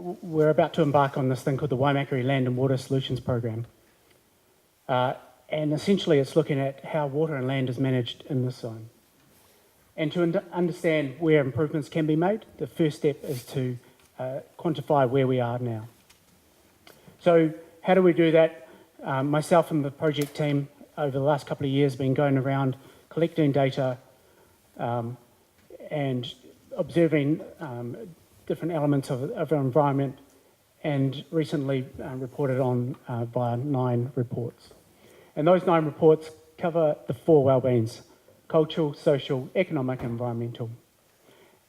we're about to embark on this thing called the Waimakariri Land and Water Solutions Program. And essentially it's looking at how water and land is managed in this zone. And to understand where improvements can be made, the first step is to quantify where we are now. So how do we do that? Myself and the project team over the last couple of years have been going around collecting data and observing different elements of our environment, and recently reported on via 9 reports. And those 9 reports cover the 4 wellbeings: cultural, social, economic, and environmental.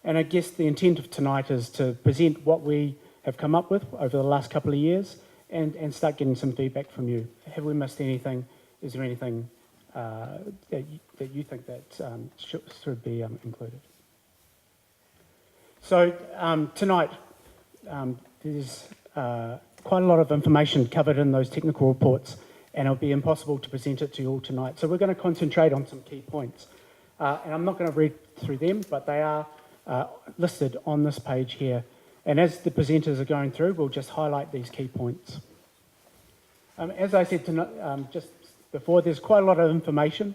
And I guess the intent of tonight is to present what we have come up with over the last couple of years and start getting some feedback from you. Have we missed anything? Is there anything that you think that should be included? So tonight, there's quite a lot of information covered in those technical reports, and it'll be impossible to present it to you all tonight. So we're going to concentrate on some key points. And I'm not going to read through them, but they are listed on this page here. And as the presenters are going through, we'll just highlight these key points. As I said just before, there's quite a lot of information.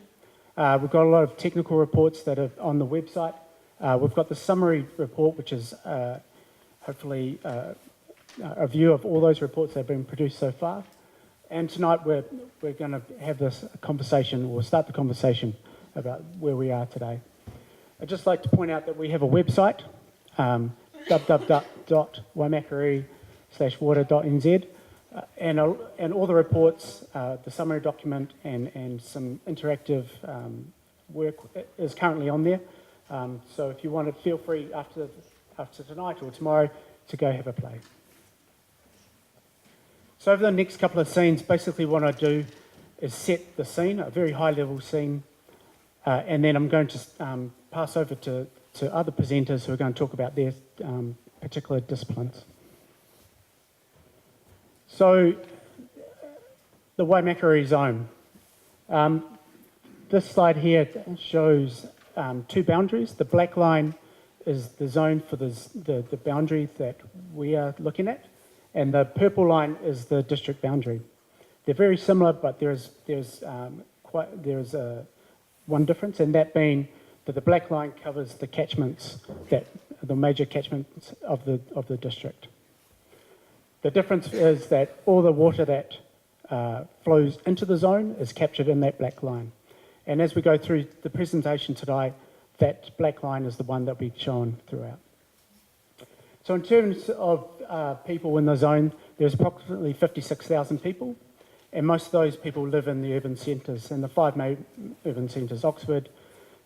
We've got a lot of technical reports that are on the website. We've got the summary report, which is hopefully a view of all those reports that have been produced so far. And tonight we're going to have this conversation, or start the conversation about where we are today. I'd just like to point out that we have a website, www.waimakariri.water.nz, and all the reports, the summary document, and some interactive work is currently on there. So if you want to, feel free after tonight or tomorrow to go have a play. So over the next couple of scenes, basically what I do is set the scene, a very high level scene, and then I'm going to pass over to other presenters who are going to talk about their particular disciplines. So, the Waimakariri zone. This slide here shows 2 boundaries. The black line is the zone for the boundary that we are looking at, and the purple line is the district boundary. They're very similar, but there's one difference, and that being that the black line covers the catchments, the major catchments of the district. The difference is that all the water that flows into the zone is captured in that black line. And as we go through the presentation today, that black line is the one that will be shown throughout. So in terms of people in the zone, there's approximately 56,000 people, and most of those people live in the urban centres, and the 5 main urban centres: Oxford,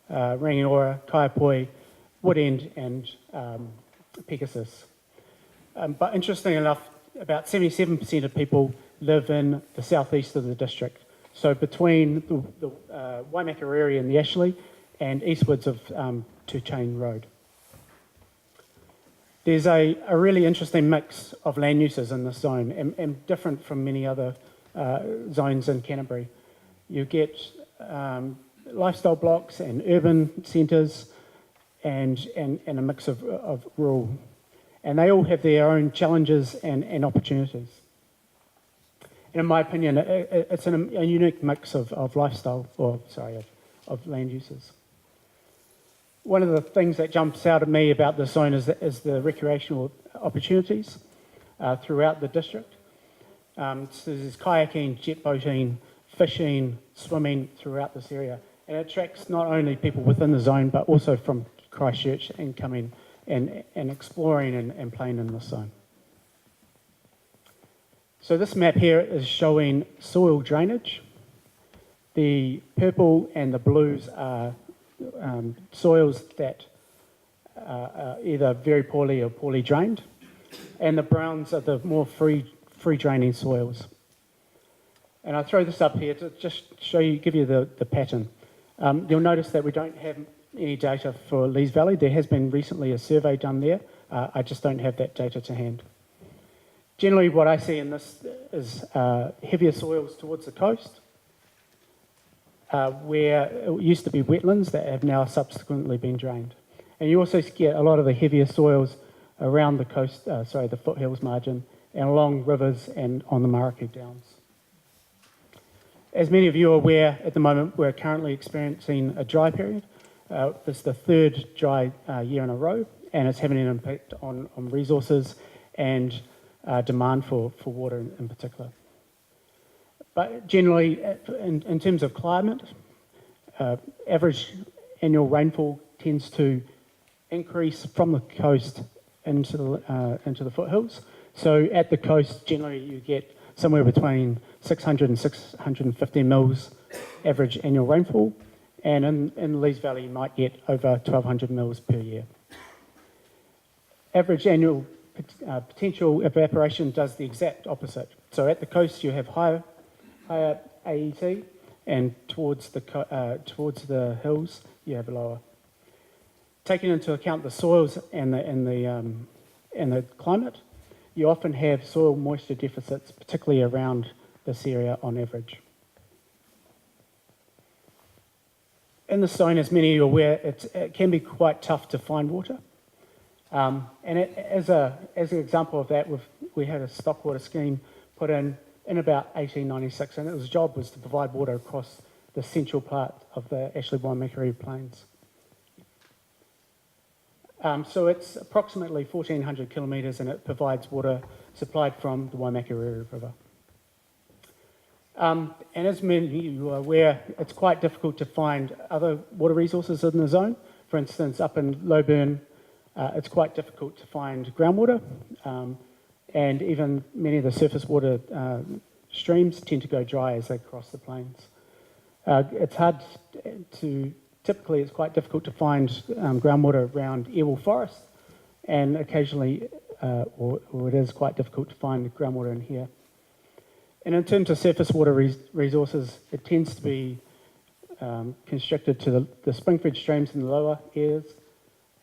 Rangiora, Kaiapoi, Woodend, and Pegasus. But interestingly enough, about 77% of people live in the southeast of the district, so between the Waimakariri and the Ashley, and eastwards of Two Chain Road. There's a really interesting mix of land uses in this zone, and different from many other zones in Canterbury. You get lifestyle blocks and urban centres, and a mix of rural. And they all have their own challenges and opportunities. And in my opinion, it's a unique mix of lifestyle, of land uses. One of the things that jumps out at me about this zone is the recreational opportunities throughout the district. So there's kayaking, jet boating, fishing, swimming throughout this area. And it attracts not only people within the zone, but also from Christchurch and coming and exploring and playing in this zone. So this map here is showing soil drainage. The purple and the blues are soils that are either very poorly or poorly drained, and the browns are the more free draining soils. And I throw this up here to just give you the pattern. You'll notice that we don't have any data for Lees Valley. There has been recently a survey done there. I just don't have that data to hand. Generally what I see in this is heavier soils towards the coast, where it used to be wetlands that have now subsequently been drained. And you also get a lot of the heavier soils around the coast, the foothills margin, and along rivers and on the Maraku Downs. As many of you are aware, at the moment we're currently experiencing a dry period. This is the third dry year in a row, and it's having an impact on resources and demand for water in particular. But generally, in terms of climate, average annual rainfall tends to increase from the coast into the foothills. So at the coast, generally you get somewhere between 600 and 650 mils average annual rainfall, and in Lees Valley you might get over 1,200 mils per year. Average annual potential evaporation does the exact opposite. So at the coast you have higher AET, and towards the hills you have lower. Taking into account the soils and the climate, you often have soil moisture deficits, particularly around this area on average. In the zone, as many of you are aware, it can be quite tough to find water. And as an example of that, we had a stock water scheme put in about 1896, and its job was to provide water across the central part of the Ashley Waimakariri Plains. So it's approximately 1,400 kilometres, and it provides water supplied from the Waimakariri River. And as many of you are aware, it's quite difficult to find other water resources in the zone. For instance, up in Lowburn, it's quite difficult to find groundwater, and even many of the surface water streams tend to go dry as they cross the plains. Typically it's quite difficult to find groundwater around Ewell Forest, and occasionally, or it is quite difficult to find groundwater in here. And in terms of surface water resources, it tends to be constricted to the Springford streams in the lower areas,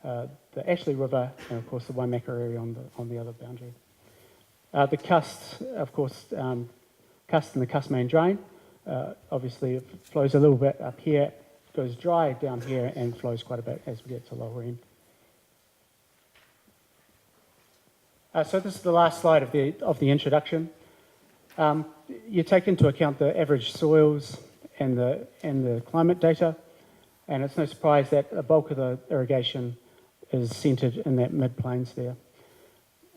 the Ashley River, and of course the Waimakariri on the other boundary. The Cust, of course, Cust and the Cust Main Drain, obviously it flows a little bit up here, goes dry down here, and flows quite a bit as we get to lower end. So this is the last slide of the introduction. You take into account the average soils and the climate data, and it's no surprise that a bulk of the irrigation is centred in that mid-plains there.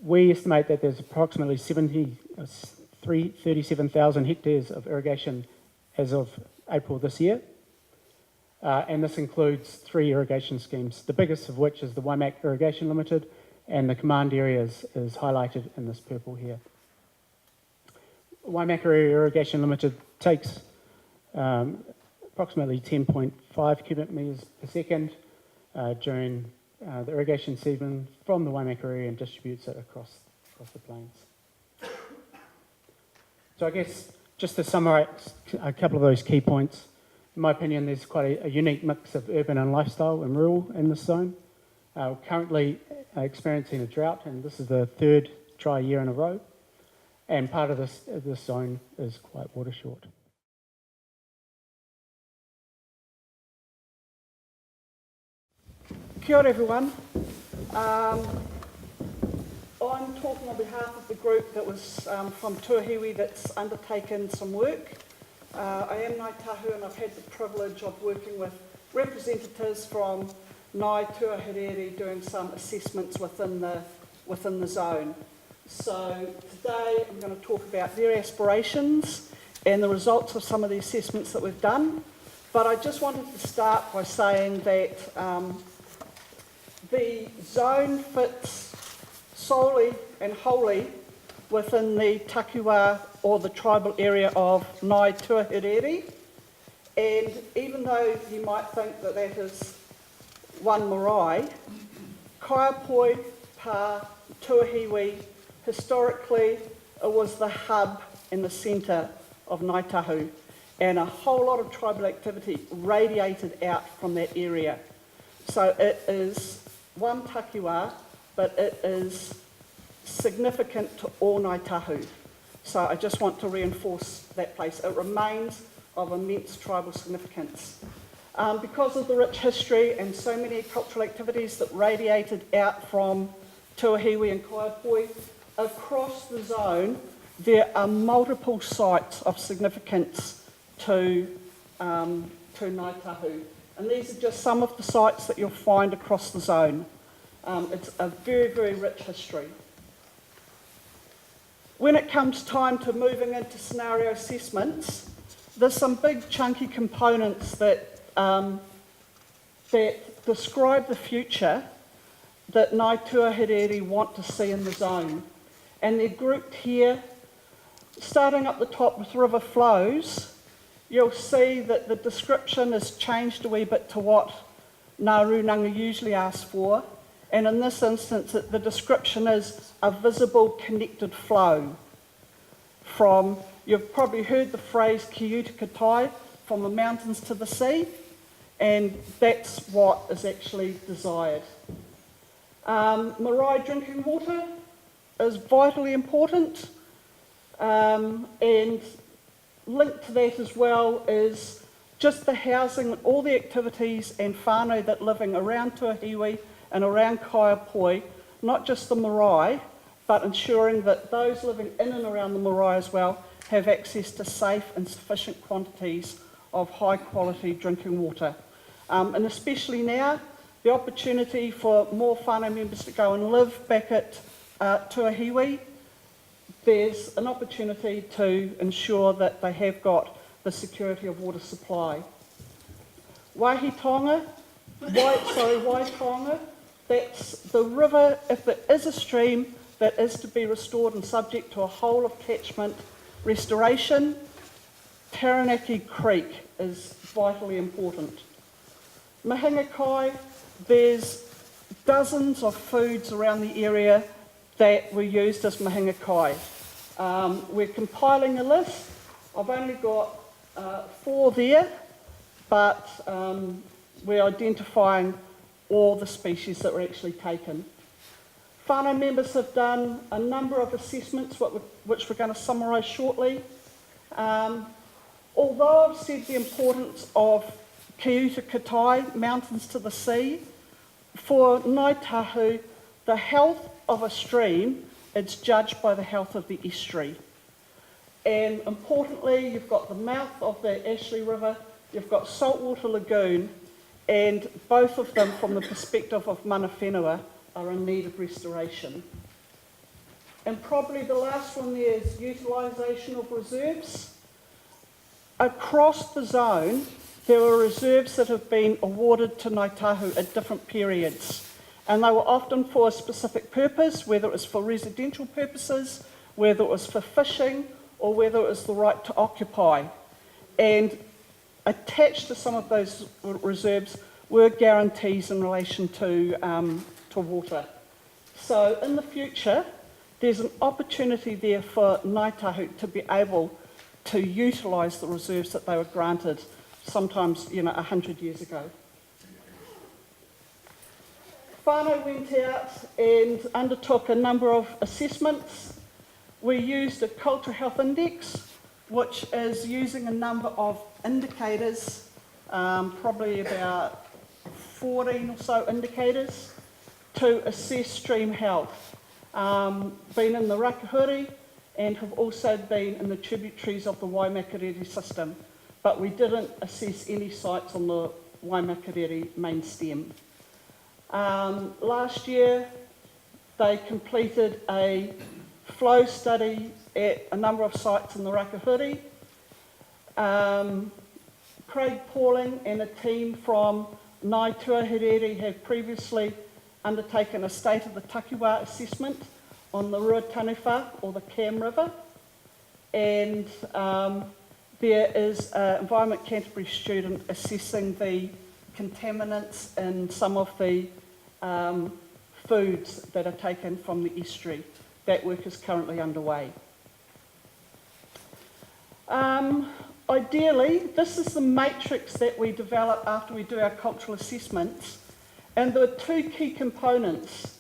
We estimate that there's approximately 37,000 hectares of irrigation as of April this year, and this includes 3 irrigation schemes, the biggest of which is the Waimak Irrigation Limited, and the command area is highlighted in this purple here. Waimakariri Irrigation Limited takes approximately 10.5 cubic metres per second during the irrigation season from the Waimakariri and distributes it across the plains. So I guess just to summarise a couple of those key points, in my opinion there's quite a unique mix of urban and lifestyle and rural in this zone. We're currently experiencing a drought, and this is the 3rd dry year in a row, and part of this zone is quite water short. Kia ora everyone. I'm talking on behalf of the group that was from Tuahiwi that's undertaken some work. I am Ngāi Tahu, and I've had the privilege of working with representatives from Ngāi Tuahiwi doing some assessments within the zone. So today I'm going to talk about their aspirations and the results of some of the assessments that we've done. But I just wanted to start by saying that the zone fits solely and wholly within the takiwā or the tribal area of Ngāi Tuahiwi. And even though you might think that that is one marae, Kaiapoi pa Tuahiwi, historically it was the hub and the centre of Ngāi Tahu, and a whole lot of tribal activity radiated out from that area. So it is one takiwā, but it is significant to all Ngāi Tahu. So I just want to reinforce that place. It remains of immense tribal significance. Because of the rich history and so many cultural activities that radiated out from Tuahiwi and Kaiapoi, across the zone, there are multiple sites of significance to Ngāi Tahu. And these are just some of the sites that you'll find across the zone. It's a very, very rich history. When it comes time to moving into scenario assessments, there's some big chunky components that describe the future that Ngāi Tuaherere want to see in the zone. And they're grouped here, starting up the top with river flows. You'll see that the description has changed a wee bit to what Ngā Runanga usually asks for. And in this instance, the description is a visible connected flow from, you've probably heard the phrase ki uta ka tai, from the mountains to the sea, and that's what is actually desired. Marae drinking water is vitally important, and linked to that as well is just the housing, all the activities and whānau that living around Tuahiwi and around Kaiapoi, not just the marae, but ensuring that those living in and around the marae as well have access to safe and sufficient quantities of high quality drinking water. And especially now, the opportunity for more whānau members to go and live back at Tuahiwi, there's an opportunity to ensure that they have got the security of water supply. Waitonga, that's the river, if there is a stream that is to be restored and subject to a whole of catchment restoration, Taranaki Creek is vitally important. Mahingakai, there's dozens of foods around the area that were used as mahingakai. We're compiling a list. I've only got 4 there, but we're identifying all the species that were actually taken. Whānau members have done a number of assessments, which we're going to summarise shortly. Although I've said the importance of ki uta ka tai, mountains to the sea, for Ngāi Tahu, the health of a stream is judged by the health of the estuary. And importantly, you've got the mouth of the Ashley River, you've got Saltwater Lagoon, and both of them, from the perspective of mana whenua, are in need of restoration. And probably the last one there is utilisation of reserves. Across the zone, there are reserves that have been awarded to Ngāi Tahu at different periods. And they were often for a specific purpose, whether it was for residential purposes, whether it was for fishing, or whether it was the right to occupy. And attached to some of those reserves were guarantees in relation to water. So in the future, there's an opportunity there for Ngāi Tahu to be able to utilise the reserves that they were granted sometimes, 100 years ago. Whānau went out and undertook a number of assessments. We used a cultural health index, which is using a number of indicators, probably about 14 or so indicators, to assess stream health. Been in the Rakahuri and have also been in the tributaries of the Waimakariri system, but we didn't assess any sites on the Waimakariri main stem. Last year, they completed a flow study at a number of sites in the Rakahuri. Craig Pauling and a team from Ngāi Tuaherere have previously undertaken a state of the takiwā assessment on the Ruatanuwha, or the Cam River, and there is an Environment Canterbury student assessing the contaminants in some of the foods that are taken from the estuary. That work is currently underway. Ideally, this is the matrix that we develop after we do our cultural assessments, and there are 2 key components.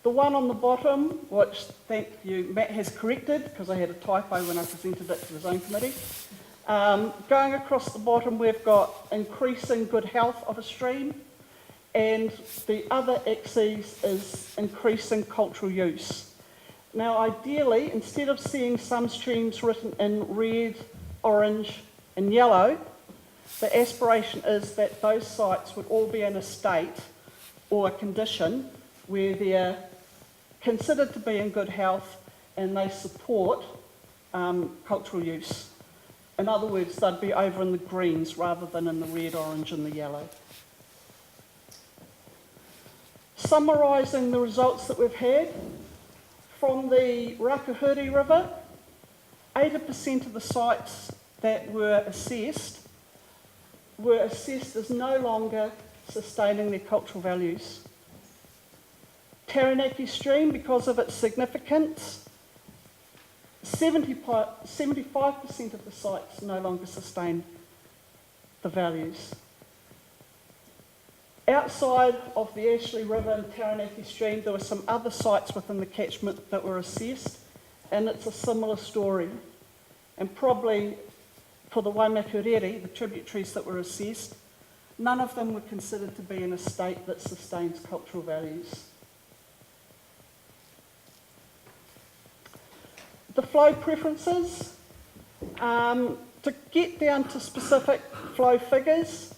The one on the bottom, which, thank you, Matt has corrected, because I had a typo when I presented it to the Zone Committee. Going across the bottom, we've got increasing good health of a stream, and the other axis is increasing cultural use. Now, ideally, instead of seeing some streams written in red, orange, and yellow, the aspiration is that those sites would all be in a state or a condition where they're considered to be in good health and they support cultural use. In other words, they'd be over in the greens rather than in the red, orange, and the yellow. Summarising the results that we've had, from the Waimakariri River, 80% of the sites that were assessed as no longer sustaining their cultural values. Taranaki Stream, because of its significance, 75% of the sites no longer sustain the values. Outside of the Ashley River and Taranaki Stream, there were some other sites within the catchment that were assessed, and it's a similar story. And probably for the Waimakariri, the tributaries that were assessed, none of them were considered to be in a state that sustains cultural values. The flow preferences, to get down to specific flow figures,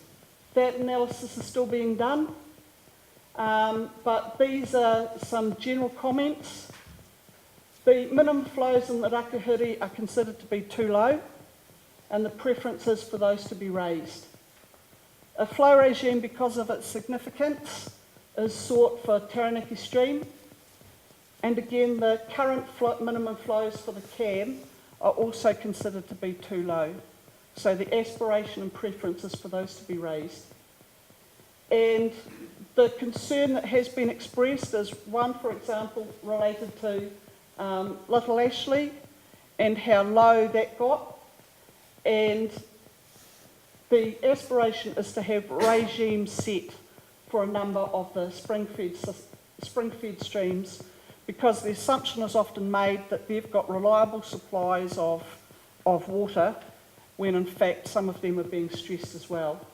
that analysis is still being done, but these are some general comments. The minimum flows in the Waimakariri are considered to be too low, and the preference is for those to be raised. A flow regime, because of its significance, is sought for Taranaki Stream, and again the current minimum flows for the CAM are also considered to be too low. So the aspiration and preference is for those to be raised. And the concern that has been expressed is one, for example, related to Little Ashley and how low that got. And the aspiration is to have regimes set for a number of the spring-fed streams, because the assumption is often made that they've got reliable supplies of water, when in fact some of them are being stressed as well.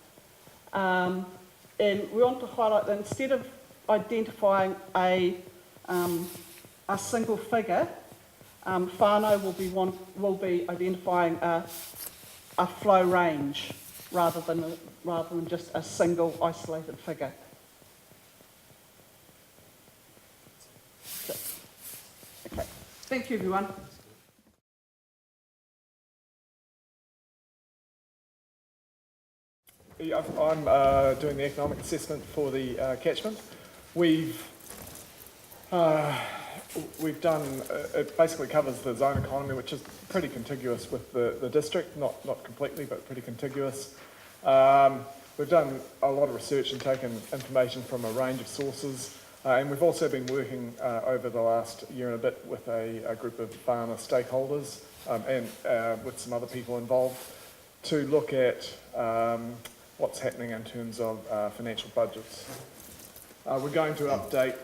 And we want to highlight that instead of identifying a single figure, whānau will be identifying a flow range rather than just a single isolated figure. Okay, thank you everyone. I'm doing the economic assessment for the catchment. We've done, it basically covers the zone economy, which is pretty contiguous with the district, not completely, but pretty contiguous. We've done a lot of research and taken information from a range of sources, and we've also been working over the last year and a bit with a group of farmer stakeholders and with some other people involved to look at what's happening in terms of financial budgets. We're going to update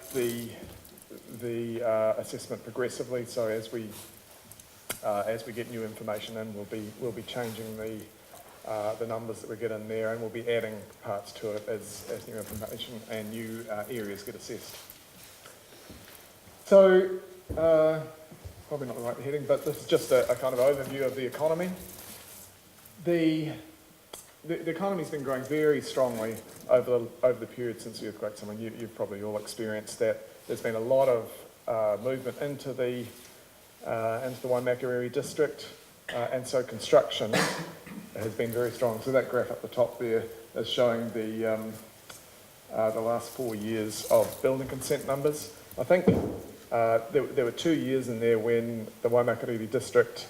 the assessment progressively, so as we get new information in, we'll be changing the numbers that we get in there, and we'll be adding parts to it as new information and new areas get assessed. So, probably not the right heading, but this is just a kind of overview of the economy. The economy's been growing very strongly over the period since the earthquakes. I mean, you've probably all experienced that. There's been a lot of movement into the Waimakariri district, and so construction has been very strong. So that graph up the top there is showing the last 4 years of building consent numbers. I think there were 2 years in there when the Waimakariri district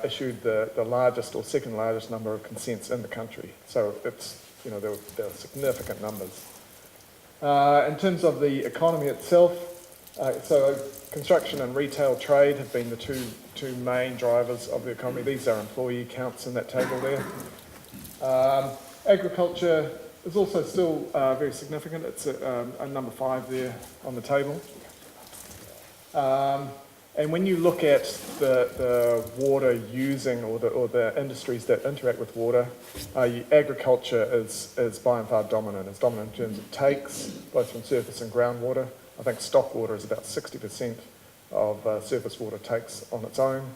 issued the largest or second largest number of consents in the country. So it's, there were significant numbers. In terms of the economy itself, so construction and retail trade have been the two main drivers of the economy. These are employee counts in that table there. Agriculture is also still very significant. It's a number 5 there on the table. And when you look at the water using or the industries that interact with water, agriculture is by and far dominant. It's dominant in terms of takes, both from surface and groundwater. I think stock water is about 60% of surface water takes on its own,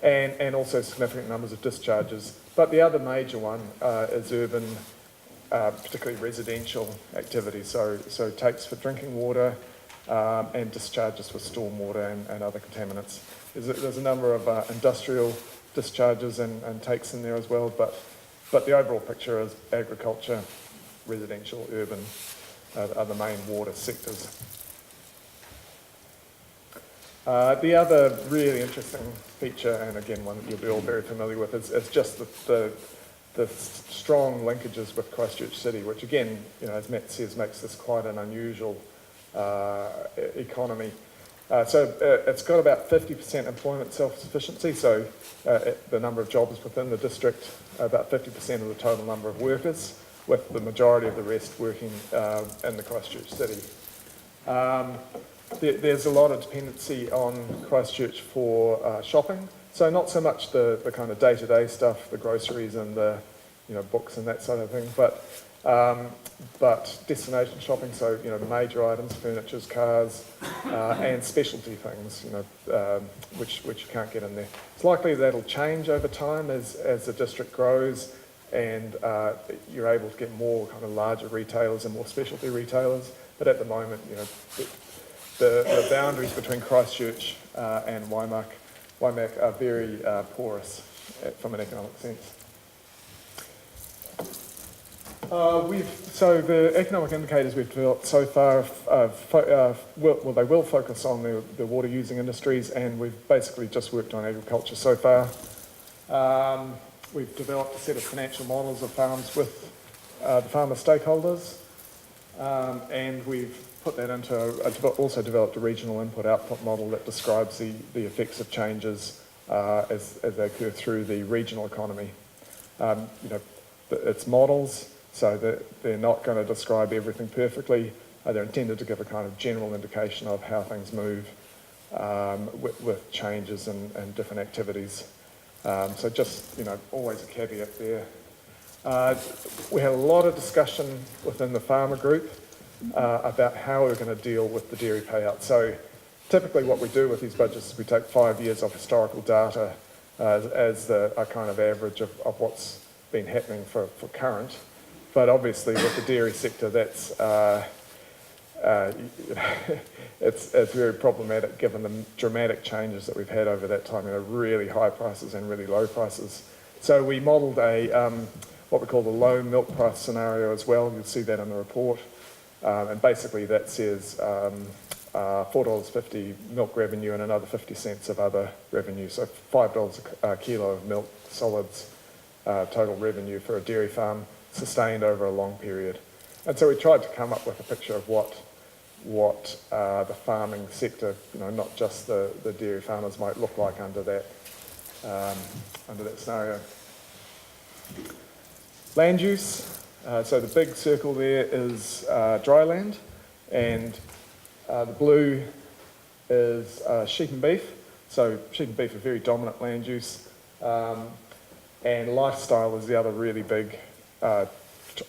and also significant numbers of discharges. But the other major one is urban, particularly residential activity, so takes for drinking water, and discharges for stormwater and other contaminants. There's a number of industrial discharges and takes in there as well, but the overall picture is agriculture, residential, urban are the main water sectors. The other really interesting feature, and again one that you'll be all very familiar with, is just the strong linkages with Christchurch City, which again, as Matt says, makes this quite an unusual economy. So it's got about 50% employment self-sufficiency, so the number of jobs within the district, about 50% of the total number of workers, with the majority of the rest working in the Christchurch City. There's a lot of dependency on Christchurch for shopping, so not so much the kind of day-to-day stuff, the groceries and the books and that sort of thing, but destination shopping, so major items, furniture, cars, and specialty things, which you can't get in there. It's likely that'll change over time as the district grows, and you're able to get more kind of larger retailers and more specialty retailers. But at the moment, the boundaries between Christchurch and Waimak are very porous from an economic sense. So the economic indicators we've developed so far, they will focus on the water using industries, and we've basically just worked on agriculture so far. We've developed a set of financial models of farms with the farmer stakeholders, and we've put that into, also developed a regional input-output model that describes the effects of changes as they occur through the regional economy. It's models, so that they're not going to describe everything perfectly. They're intended to give a kind of general indication of how things move with changes and different activities. So just, always a caveat there. We had a lot of discussion within the farmer group about how we're going to deal with the dairy payout. So typically what we do with these budgets is we take 5 years of historical data as a kind of average of what's been happening for current. But obviously with the dairy sector, that's it's very problematic given the dramatic changes that we've had over that time, really high prices and really low prices. So we modelled a what we call the low milk price scenario as well. You'll see that in the report. And basically that says $4.50 milk revenue and another 50 cents of other revenue. So $5 a kilo of milk solids total revenue for a dairy farm, sustained over a long period. And so we tried to come up with a picture of what the farming sector, not just the dairy farmers, might look like under that scenario. Land use. So the big circle there is dry land, and the blue is sheep and beef. So sheep and beef are very dominant land use, and lifestyle is the other really big.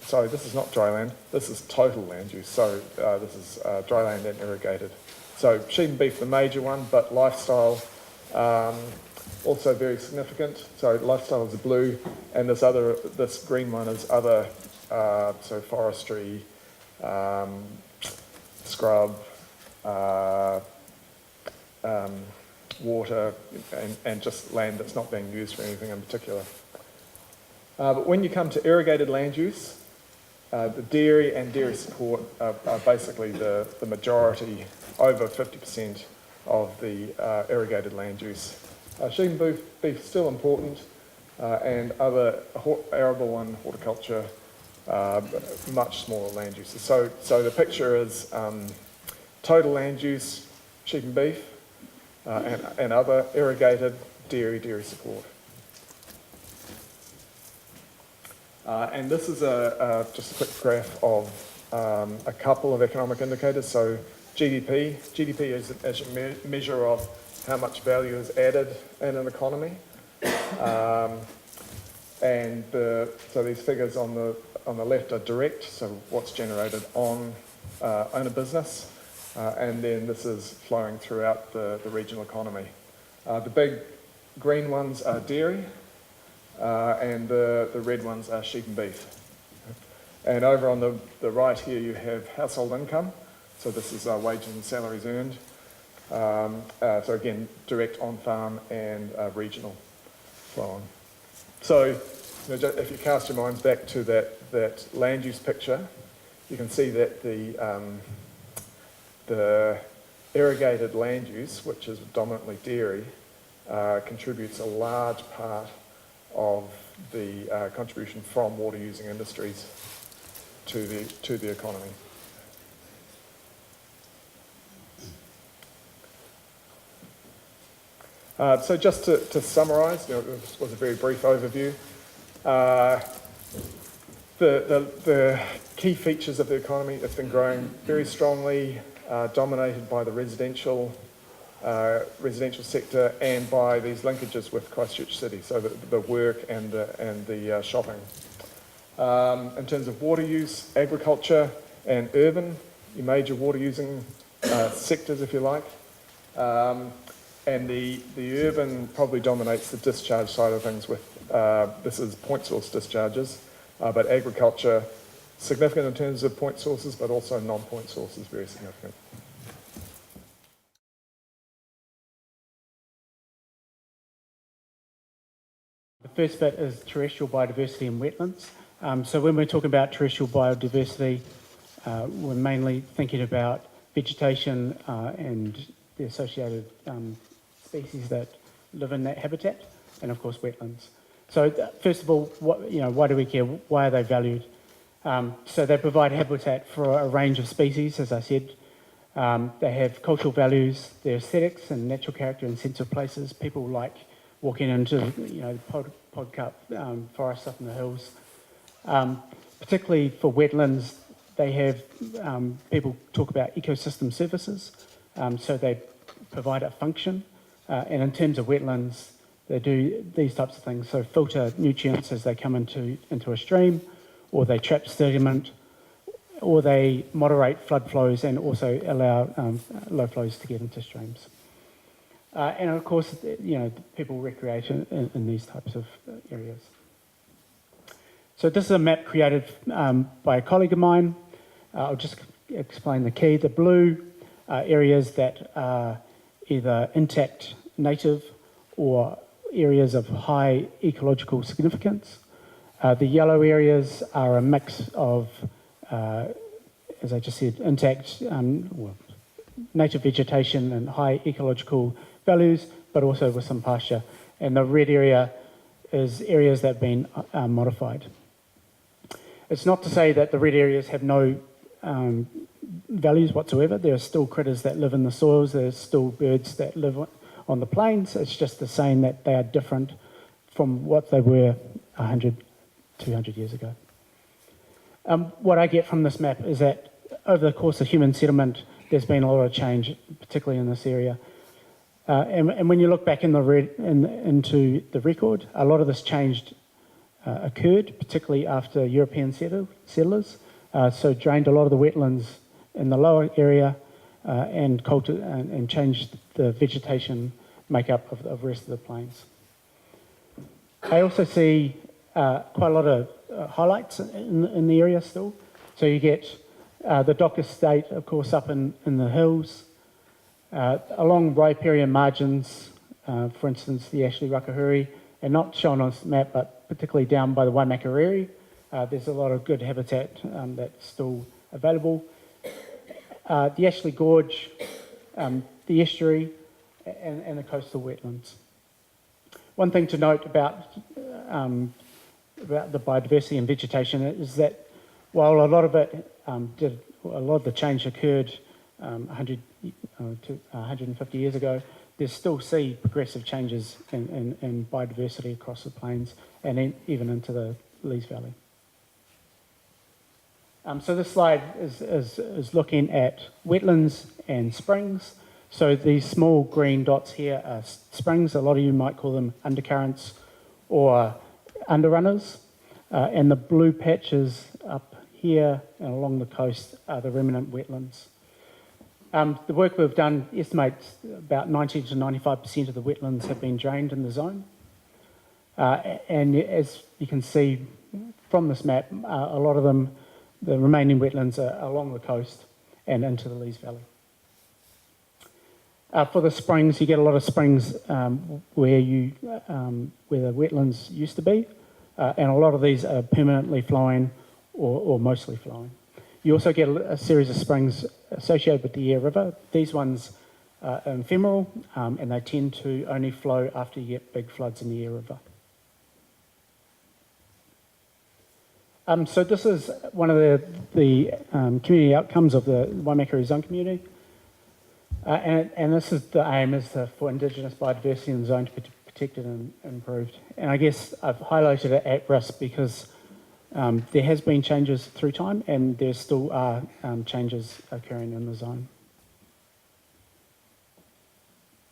Sorry, this is not dry land, this is total land use. So this is dry land and irrigated. So sheep and beef, the major one, but lifestyle also very significant. So lifestyle is the blue, and this green one is other, so forestry, scrub, water, and just land that's not being used for anything in particular. But when you come to irrigated land use, the dairy and dairy support are basically the majority, over 50% of the irrigated land use. Sheep and beef still important, and other arable and horticulture, much smaller land uses. So the picture is total land use, sheep and beef, and other irrigated, dairy support. And this is just a quick graph of a couple of economic indicators. So GDP. GDP is a measure of how much value is added in an economy. So these figures on the left are direct, so what's generated on a business, and then this is flowing throughout the regional economy. The big green ones are dairy, and the red ones are sheep and beef. And over on the right here you have household income, so this is wages and salaries earned. So again, direct on-farm and regional flow on. So if you cast your minds back to that land use picture, you can see that the irrigated land use, which is dominantly dairy, contributes a large part of the contribution from water-using industries to the economy. So just to summarise, this was a very brief overview. The key features of the economy, it's been growing very strongly, dominated by the residential sector and by these linkages with Christchurch City, so the work and the shopping. In terms of water use, agriculture and urban, your major water using sectors, if you like. And the urban probably dominates the discharge side of things with, this is point source discharges, but agriculture, significant in terms of point sources, but also non-point sources, very significant. The first bit is terrestrial biodiversity and wetlands. So when we're talking about terrestrial biodiversity, we're mainly thinking about vegetation and the associated species that live in that habitat, and of course wetlands. So first of all, why do we care? Why are they valued? So they provide habitat for a range of species, as I said. They have cultural values, their aesthetics and natural character and sense of places. People like walking into the Podcup forest up in the hills. Particularly for wetlands, they have, people talk about ecosystem services, so they provide a function. And in terms of wetlands, they do these types of things, so filter nutrients as they come into a stream, or they trap sediment, or they moderate flood flows and also allow low flows to get into streams. And of course, people recreate in these types of areas. So this is a map created by a colleague of mine. I'll just explain the key. The blue areas that are either intact native or areas of high ecological significance. The yellow areas are a mix of, as I just said, intact native vegetation and high ecological values, but also with some pasture. And the red area is areas that have been modified. It's not to say that the red areas have no values whatsoever. There are still critters that live in the soils. There's still birds that live on the plains. It's just the saying that they are different from what they were 100, 200 years ago. What I get from this map is that over the course of human settlement, there's been a lot of change, particularly in this area. And when you look back into the record, a lot of this change occurred, particularly after European settlers. So drained a lot of the wetlands in the lower area and changed the vegetation makeup of the rest of the plains. I also see quite a lot of highlights in the area still. So you get the Dock Estate, of course, up in the hills. Along riparian margins, for instance, the Ashley Rakahuri, and not shown on this map, but particularly down by the Waimakariri, there's a lot of good habitat that's still available. The Ashley Gorge, the estuary, and the coastal wetlands. One thing to note about the biodiversity and vegetation is that while a lot of the change occurred 100 to 150 years ago, there's still progressive changes in biodiversity across the plains and even into the Lees Valley. So this slide is looking at wetlands and springs. So these small green dots here are springs. A lot of you might call them undercurrents or underrunners. And the blue patches up here and along the coast are the remnant wetlands. The work we've done estimates about 90 to 95% of the wetlands have been drained in the zone. And as you can see from this map, a lot of them, the remaining wetlands are along the coast and into the Lees Valley. For the springs, you get a lot of springs where the wetlands used to be, and a lot of these are permanently flowing or mostly flowing. You also get a series of springs associated with the Aire River. These ones are ephemeral, and they tend to only flow after you get big floods in the Aire River. So this is one of the community outcomes of the Waimakariri Zone community. And this is the aim is for Indigenous biodiversity in the zone to be protected and improved. And I guess I've highlighted it at risk because there has been changes through time and there still are changes occurring in the zone.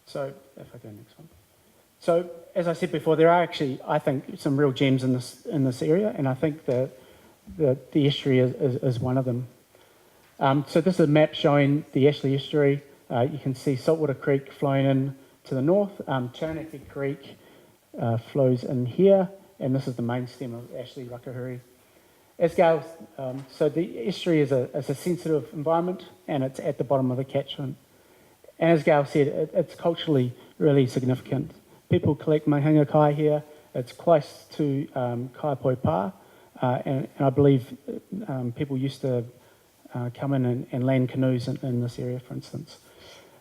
So if I go next one. So as I said before, there are actually, I think, some real gems in this area, and I think that the estuary is one of them. So this is a map showing the Ashley Estuary. You can see Saltwater Creek flowing in to the north. Taranaki Creek flows in here, and this is the main stem of Ashley Rakahuri. As Gall, so the estuary is a sensitive environment, and it's at the bottom of the catchment. And as Gall said, it's culturally really significant. People collect mahanga kai here. It's close to Kaiapoi Pa, and I believe people used to come in and land canoes in this area, for instance.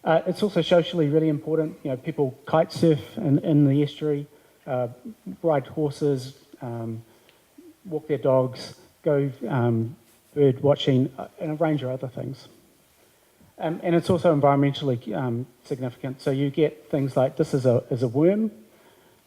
It's also socially really important. You know, people kite surf in the estuary, ride horses, walk their dogs, go bird watching, and a range of other things. And it's also environmentally significant. So you get things like this is a worm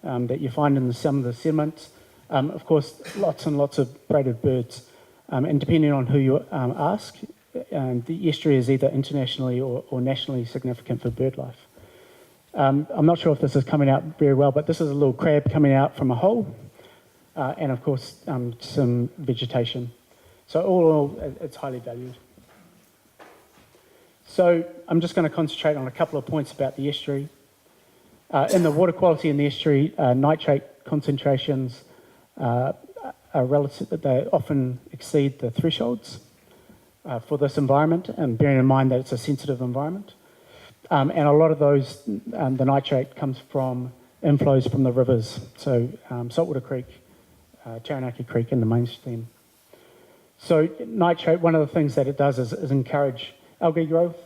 that you find in some of the sediments. Of course, lots and lots of braided birds. And depending on who you ask, the estuary is either internationally or nationally significant for bird life. I'm not sure if this is coming out very well, but this is a little crab coming out from a hole. And of course, some vegetation. So all in all, it's highly valued. So I'm just going to concentrate on a couple of points about the estuary. In the water quality in the estuary, nitrate concentrations are relative, they often exceed the thresholds for this environment, and bearing in mind that it's a sensitive environment. And a lot of those, the nitrate comes from inflows from the rivers, so Saltwater Creek, Taranaki Creek, and the main stem. So nitrate, one of the things that it does is encourage algae growth,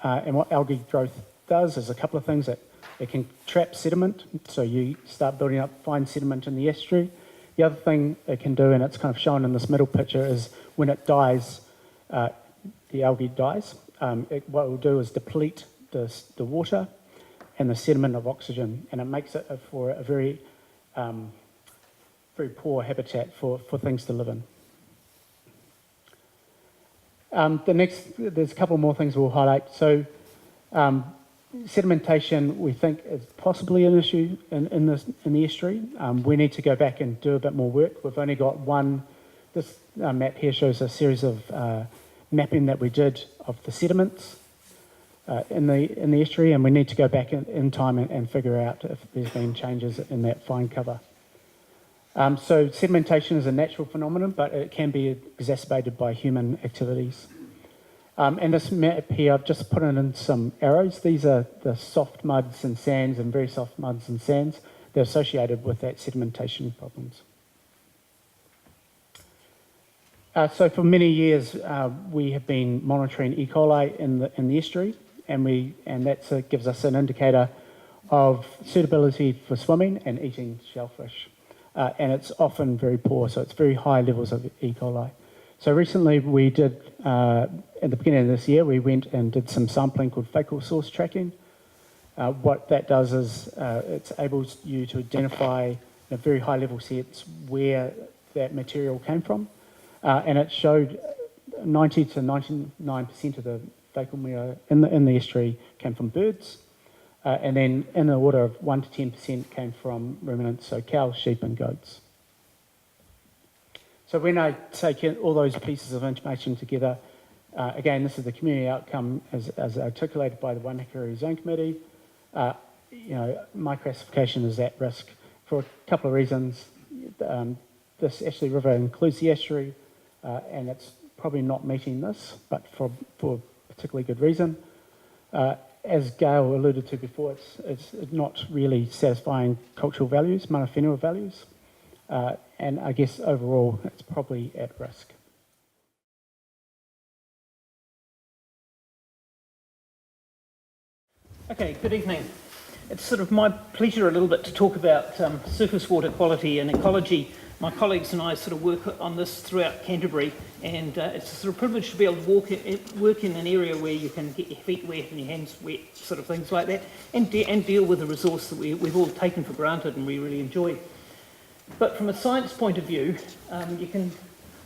and what algae growth does is a couple of things. It can trap sediment, so you start building up fine sediment in the estuary. The other thing it can do, and it's kind of shown in this middle picture, is when it dies, the algae dies. What it will do is deplete the water and the sediment of oxygen, and it makes it for a very poor habitat for things to live in. There's a couple more things we'll highlight. So sedimentation, we think, is possibly an issue in the estuary. We need to go back and do a bit more work. We've only got one. This map here shows a series of mapping that we did of the sediments in the estuary, and we need to go back in time and figure out if there's been changes in that fine cover. So sedimentation is a natural phenomenon, but it can be exacerbated by human activities. And this map here, I've just put in some arrows. These are the soft muds and sands and very soft muds and sands that are associated with that sedimentation problems. So for many years, we have been monitoring Ecology in the estuary, and that gives us an indicator of suitability for swimming and eating shellfish. And it's often very poor, so it's very high levels of Ecology. So recently we did, at the beginning of this year, we went and did some sampling called fecal source tracking. What that does is it's able you to identify in a very high level sense where that material came from. And it showed 90 to 99% of the fecal matter in the estuary came from birds, and then in the order of 1 to 10% came from ruminants, so cows, sheep and goats. So when I take in all those pieces of information together, again, this is the community outcome as articulated by the Waimakariri Zone Committee. My classification is at risk for a couple of reasons. This Ashley River includes the estuary, and it's probably not meeting this, but for particularly good reason. As Gall alluded to before, it's not really satisfying cultural values, mana whenua values, and I guess overall it's probably at risk. Okay, good evening. It's sort of my pleasure a little bit to talk about surface water quality and ecology. My colleagues and I sort of work on this throughout Canterbury, and it's a sort of privilege to be able to work in an area where you can get your feet wet and your hands wet, sort of things like that, and deal with a resource that we've all taken for granted and we really enjoy. But from a science point of view, you can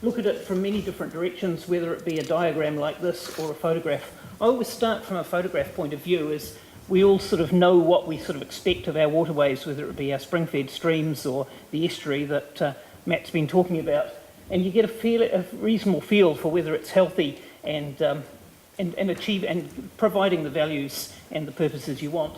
look at it from many different directions, whether it be a diagram like this or a photograph. I always start from a photograph point of view, as we all sort of know what we sort of expect of our waterways, whether it be our spring-fed streams or the estuary that Matt's been talking about, and you get a reasonable feel for whether it's healthy and providing the values and the purposes you want.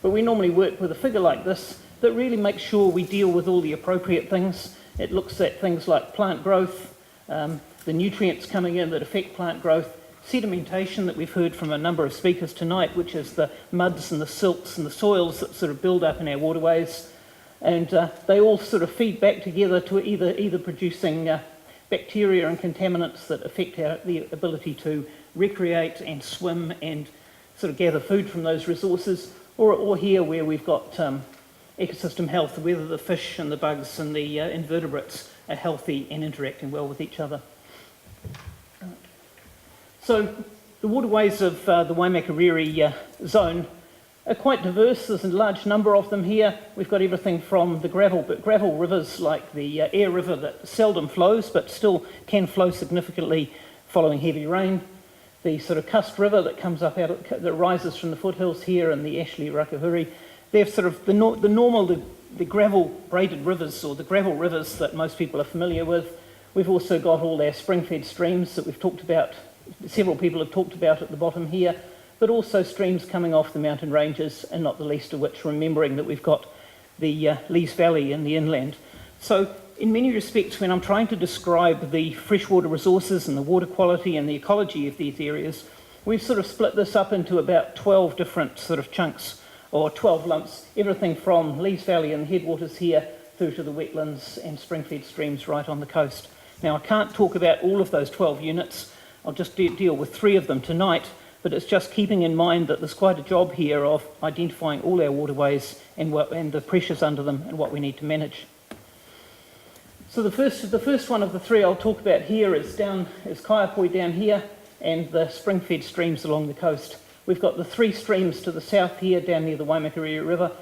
But we normally work with a figure like this that really makes sure we deal with all the appropriate things. It looks at things like plant growth, the nutrients coming in that affect plant growth, sedimentation that we've heard from a number of speakers tonight, which is the muds and the silts and the soils that sort of build up in our waterways, and they all sort of feed back together to either producing bacteria and contaminants that affect the ability to recreate and swim and sort of gather food from those resources, or here where we've got ecosystem health, whether the fish and the bugs and the invertebrates are healthy and interacting well with each other. So the waterways of the Waimakariri zone are quite diverse. There's a large number of them here. We've got everything from the gravel rivers like the Air River that seldom flows but still can flow significantly following heavy rain. The sort of Cust River that comes up that rises from the foothills here, and the Ashley Rakahuri. They're sort of the gravel braided rivers, or the gravel rivers that most people are familiar with. We've also got all our spring-fed streams that we've talked about. Several people have talked about at the bottom here, but also streams coming off the mountain ranges, and not the least of which remembering that we've got the Lees Valley in the inland. So in many respects, when I'm trying to describe the freshwater resources and the water quality and the ecology of these areas, we've sort of split this up into about 12 different sort of chunks, or 12 lumps, everything from Lees Valley and the headwaters here through to the wetlands and spring-fed streams right on the coast. Now, I can't talk about all of those 12 units. I'll just deal with 3 of them tonight, but it's just keeping in mind that there's quite a job here of identifying all our waterways and the pressures under them and what we need to manage. So the first one of the 3 I'll talk about here is Kaiapoi down here, and the spring-fed streams along the coast. We've got the 3 streams to the south here down near the Waimakariri River,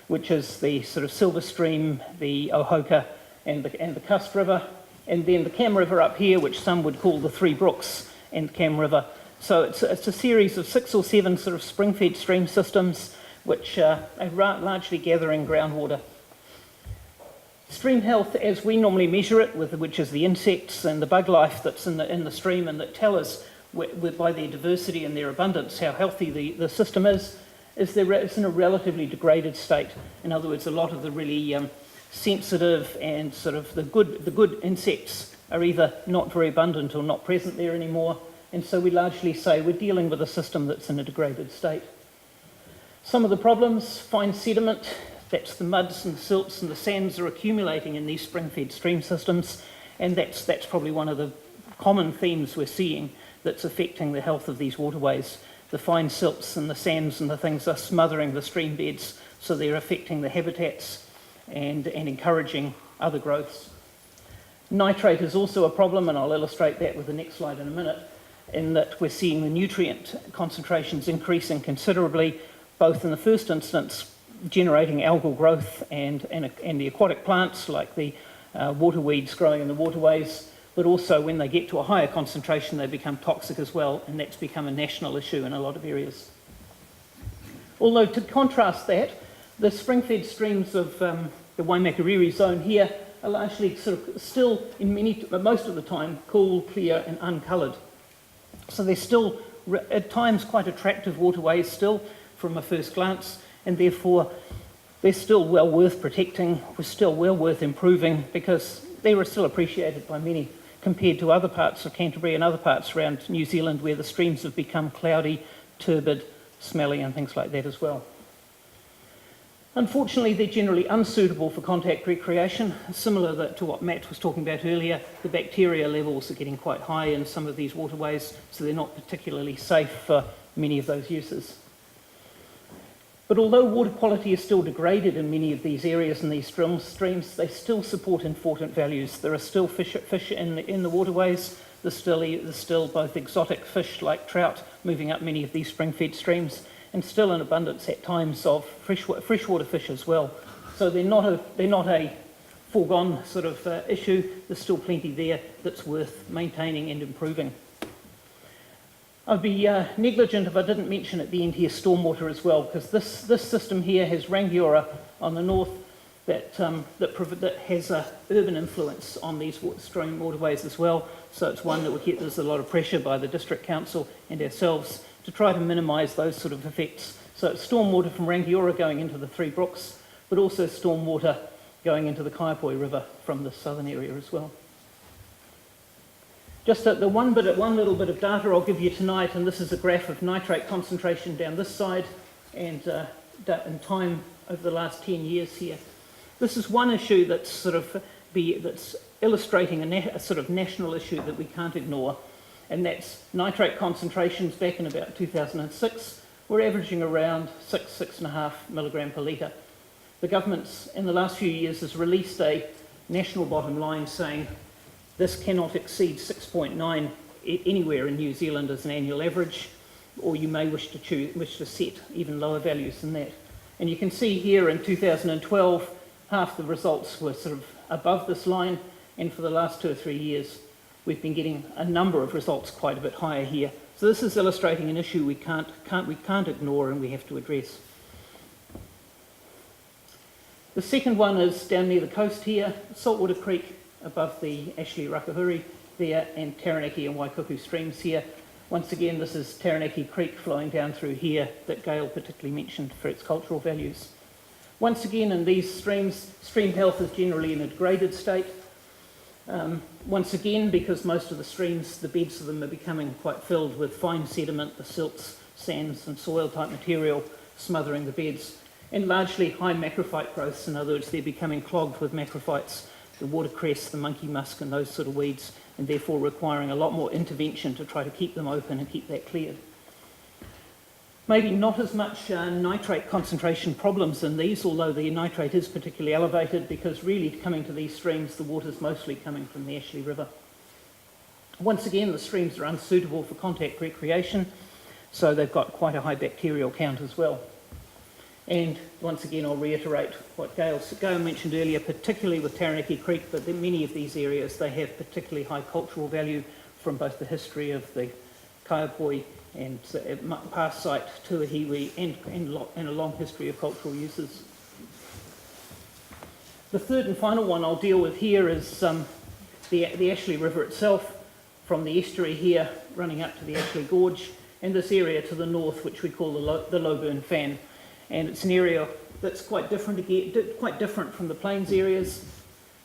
which is the sort of Silver Stream, the Ohoka and the Cust River, and then the Cam River up here, which some would call the 3 Brooks and Cam River. So it's a series of 6 or 7 sort of spring-fed stream systems which are largely gathering groundwater. Stream health, as we normally measure it, which is the insects and the bug life that's in the stream and that tell us by their diversity and their abundance how healthy the system is it's in a relatively degraded state. In other words, a lot of the really sensitive and sort of the good insects are either not very abundant or not present there anymore, and so we largely say we're dealing with a system that's in a degraded state. Some of the problems: fine sediment, that's the muds and the silts and the sands are accumulating in these spring-fed stream systems, and that's probably one of the common themes we're seeing that's affecting the health of these waterways. The fine silts and the sands and the things are smothering the stream beds, so they're affecting the habitats and encouraging other growths. Nitrate is also a problem, and I'll illustrate that with the next slide in a minute, in that we're seeing the nutrient concentrations increasing considerably, both in the first instance generating algal growth and the aquatic plants like the water weeds growing in the waterways, but also when they get to a higher concentration, they become toxic as well, and that's become a national issue in a lot of areas. Although, to contrast that, the spring-fed streams of the Waimakariri zone here are largely sort of still, most of the time, cool, clear and uncoloured. So they're still, at times, quite attractive waterways still from a first glance, and therefore they're still well worth protecting, still well worth improving, because they were still appreciated by many, compared to other parts of Canterbury and other parts around New Zealand where the streams have become cloudy, turbid, smelly and things like that as well. Unfortunately, they're generally unsuitable for contact recreation. Similar to what Matt was talking about earlier, the bacteria levels are getting quite high in some of these waterways, so they're not particularly safe for many of those uses. But although water quality is still degraded in many of these areas and these streams, they still support important values. There are still fish in the waterways. There's still both exotic fish like trout moving up many of these spring-fed streams, and still an abundance at times of freshwater fish as well. So they're not a foregone sort of issue. There's still plenty there that's worth maintaining and improving. I'd be negligent if I didn't mention at the end here stormwater as well, because this system here has Rangiora on the north that has an urban influence on these stream waterways as well. So it's one that there's a lot of pressure by the District Council and ourselves to try to minimise those sort of effects. So it's stormwater from Rangiora going into the Three Brooks, but also stormwater going into the Kaiapoi River from the southern area as well. Just the one little bit of data I'll give you tonight, and this is a graph of nitrate concentration down this side and in time over the last 10 years here. This is one issue that's that's illustrating a sort of national issue that we can't ignore, and that's nitrate concentrations back in about 2006. We're averaging around 6.5 milligram per litre. The government's in the last few years has released a national bottom line saying this cannot exceed 6.9 anywhere in New Zealand as an annual average, or you may wish to set even lower values than that. And you can see here in 2012, half the results were sort of above this line, and for the last 2 or 3 years, we've been getting a number of results quite a bit higher here. So this is illustrating an issue we can't ignore and we have to address. The second one is down near the coast here, Saltwater Creek above the Ashley Rakahuri there, and Taranaki and Waikuku streams here. Once again, this is Taranaki Creek flowing down through here that Gall particularly mentioned for its cultural values. Once again, in these streams, stream health is generally in a degraded state. Once again, because most of the streams, the beds of them are becoming quite filled with fine sediment, the silts, sands and soil type material smothering the beds, and largely high macrophyte growths. In other words, they're becoming clogged with macrophytes, the watercress, the monkey musk and those sort of weeds, and therefore requiring a lot more intervention to try to keep them open and keep that cleared. Maybe not as much nitrate concentration problems in these, although the nitrate is particularly elevated, because really coming to these streams, the water's mostly coming from the Ashley River. Once again, the streams are unsuitable for contact recreation, so they've got quite a high bacterial count as well. And once again, I'll reiterate what Gall mentioned earlier, particularly with Taranaki Creek, but in many of these areas, they have particularly high cultural value from both the history of the Kaiapoi and past site Tuahiwi and a long history of cultural uses. The third and final one I'll deal with here is the Ashley River itself, from the estuary here running up to the Ashley Gorge, and this area to the north, which we call the Lowburn Fan. And it's an area that's quite different from the plains areas.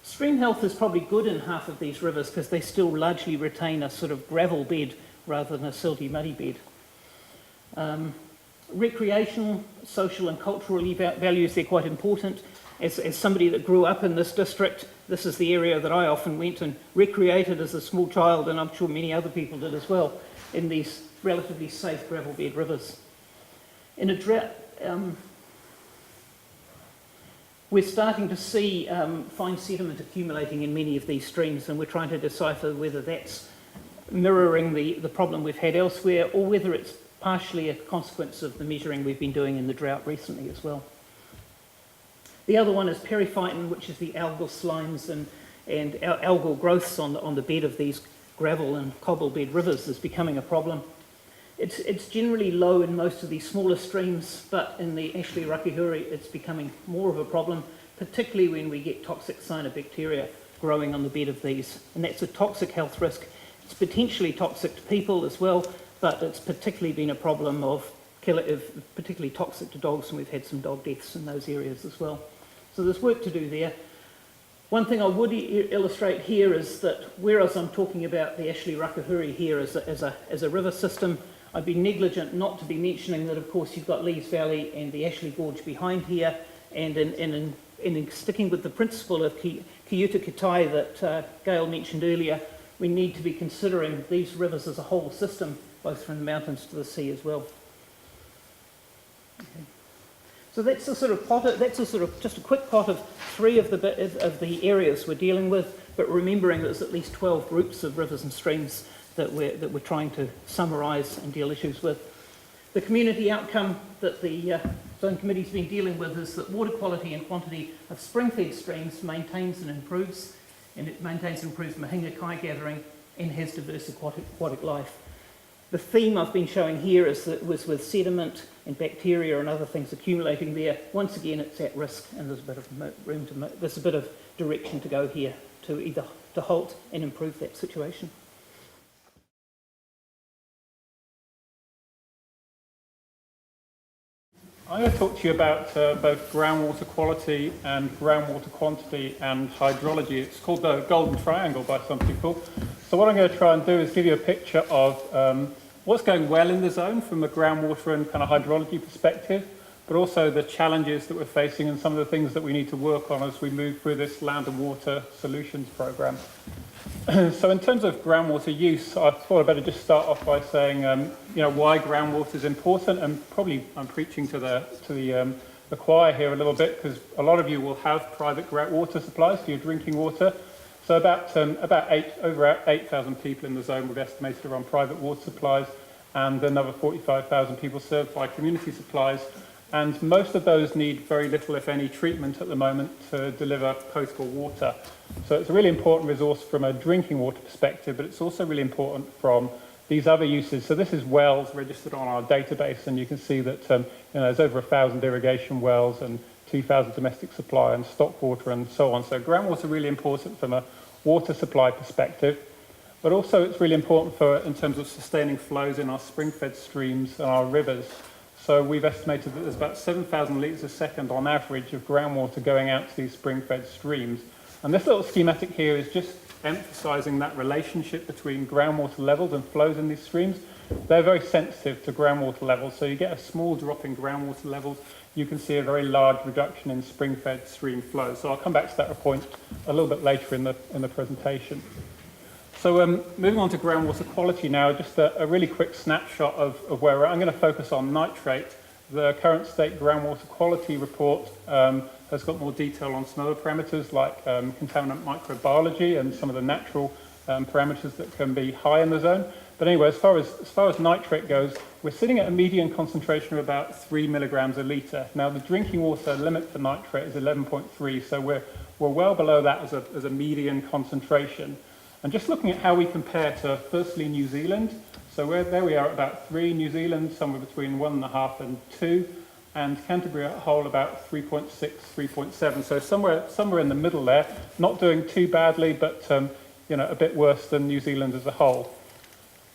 Stream health is probably good in half of these rivers because they still largely retain a sort of gravel bed rather than a silty, muddy bed. Recreational, social and cultural values, they're quite important. As somebody that grew up in this district, this is the area that I often went and recreated as a small child, and I'm sure many other people did as well, in these relatively safe gravel bed rivers. In a drought, we're starting to see fine sediment accumulating in many of these streams, and we're trying to decipher whether that's mirroring the problem we've had elsewhere, or whether it's partially a consequence of the measuring we've been doing in the drought recently as well. The other one is periphyton, which is the algal slimes and algal growths on the bed of these gravel and cobble bed rivers is becoming a problem. It's generally low in most of these smaller streams, but in the Ashley Rakahuri it's becoming more of a problem, particularly when we get toxic cyanobacteria growing on the bed of these. And that's a toxic health risk. It's potentially toxic to people as well, but it's particularly been a problem particularly toxic to dogs, and we've had some dog deaths in those areas as well. So there's work to do there. One thing I would illustrate here is that whereas I'm talking about the Ashley Rakahuri here as a river system, I'd be negligent not to be mentioning that, of course, you've got Lees Valley and the Ashley Gorge behind here, and in sticking with the principle of ki uta ki tai that Gall mentioned earlier, we need to be considering these rivers as a whole system, both from the mountains to the sea as well. Okay. So that's a sort of just a quick pot of 3 of the areas we're dealing with, but remembering there's at least 12 groups of rivers and streams that we're trying to summarise and deal issues with. The community outcome that the Zone Committee's been dealing with is that water quality and quantity of spring-fed streams maintains and improves, and it maintains and improves mahinga kai gathering and has diverse aquatic life. The theme I've been showing here was with sediment and bacteria and other things accumulating there. Once again, it's at risk, and there's a bit of there's a bit of direction to go here to halt and improve that situation. I'm going to talk to you about both groundwater quality and groundwater quantity and hydrology. It's called the Golden Triangle by some people. So what I'm going to try and do is give you a picture of what's going well in the zone from a groundwater and kind of hydrology perspective, but also the challenges that we're facing and some of the things that we need to work on as we move through this Land and Water Solutions programme. So in terms of groundwater use, I thought I'd better just start off by saying, why groundwater is important, and probably I'm preaching to the choir here a little bit, because a lot of you will have private water supplies for your drinking water. So over 8,000 people in the zone we've estimated are on private water supplies, and another 45,000 people served by community supplies. And most of those need very little, if any, treatment at the moment to deliver potable water. So it's a really important resource from a drinking water perspective, but it's also really important from these other uses. So this is wells registered on our database, and you can see that there's over 1,000 irrigation wells and 2,000 domestic supply and stock water and so on. So groundwater is really important from a water supply perspective, but also it's really important in terms of sustaining flows in our spring-fed streams and our rivers. So we've estimated that there's about 7,000 litres a second on average of groundwater going out to these spring-fed streams. And this little schematic here is just emphasising that relationship between groundwater levels and flows in these streams. They're very sensitive to groundwater levels, so you get a small drop in groundwater levels, you can see a very large reduction in spring-fed stream flows. So I'll come back to that point a little bit later in the presentation. So moving on to groundwater quality now, just a really quick snapshot of where we're at. I'm going to focus on nitrate. The current state groundwater quality report has got more detail on some other parameters like contaminant microbiology and some of the natural parameters that can be high in the zone. But anyway, as far as nitrate goes, we're sitting at a median concentration of about 3 milligrams a litre. Now, the drinking water limit for nitrate is 11.3, so we're well below that as a median concentration. And just looking at how we compare to, firstly, New Zealand. So there we are at about 3, New Zealand somewhere between 1.5 and 2, and Canterbury at a whole about 3.6, 3.7. So somewhere in the middle there, not doing too badly, but a bit worse than New Zealand as a whole.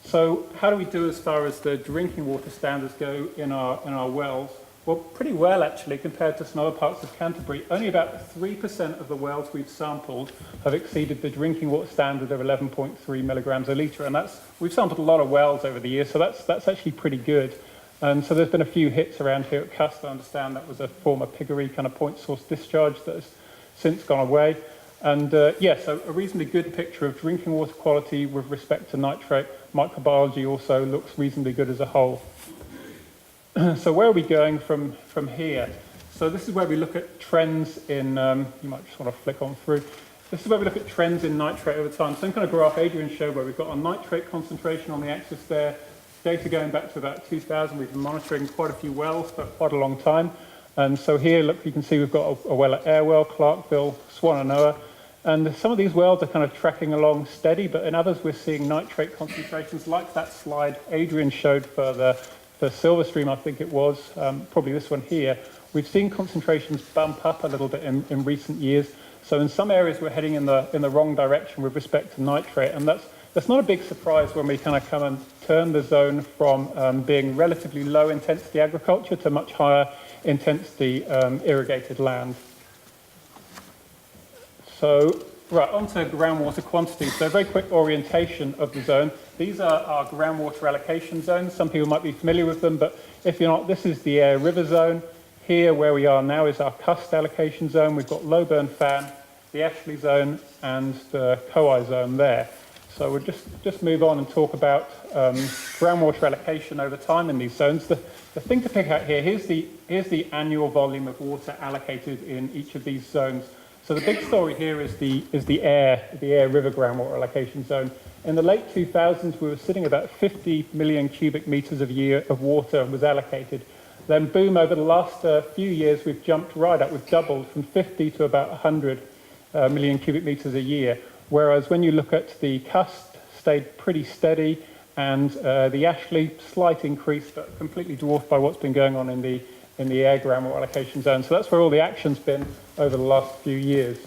So how do we do as far as the drinking water standards go in our wells? Well, pretty well actually compared to some other parts of Canterbury. Only about 3% of the wells we've sampled have exceeded the drinking water standard of 11.3 milligrams a litre, and we've sampled a lot of wells over the years, so that's actually pretty good. And so there's been a few hits around here at Cust. I understand that was a former piggery kind of point source discharge that has since gone away. And so a reasonably good picture of drinking water quality with respect to nitrate. Microbiology also looks reasonably good as a whole. So where are we going from here? So this is where we look at trends in, you might just want to flick on through. This is where we look at trends in nitrate over time. Same kind of graph Adrian showed where we've got our nitrate concentration on the axis there. Data going back to about 2000. We've been monitoring quite a few wells for quite a long time. And so here, look, you can see we've got a well at Airwell, Clarkville, Swannanoa. And some of these wells are kind of tracking along steady, but in others we're seeing nitrate concentrations like that slide Adrian showed for Silver Stream, I think it was, probably this one here. We've seen concentrations bump up a little bit in recent years. So in some areas we're heading in the wrong direction with respect to nitrate, and that's not a big surprise when we kind of come and turn the zone from being relatively low intensity agriculture to much higher intensity irrigated land. So, right, on to groundwater quantity. So a very quick orientation of the zone. These are our groundwater allocation zones. Some people might be familiar with them, but if you're not, this is the Aire River zone. Here, where we are now, is our Cust allocation zone. We've got Lowburn Fan, the Ashley zone, and the Kowai zone there. So we'll just move on and talk about groundwater allocation over time in these zones. The thing to pick out here, here's the annual volume of water allocated in each of these zones. So the big story here is the Aire River groundwater allocation zone. In the late 2000s, we were sitting about 50 million cubic meters a year of water was allocated. Then boom, over the last few years, we've jumped right up. We've doubled from 50 to about 100 million cubic meters a year. Whereas when you look at the Cust, stayed pretty steady, and the Ashley, slight increase, but completely dwarfed by what's been going on in the Aire groundwater allocation zone. So that's where all the action's been over the last few years.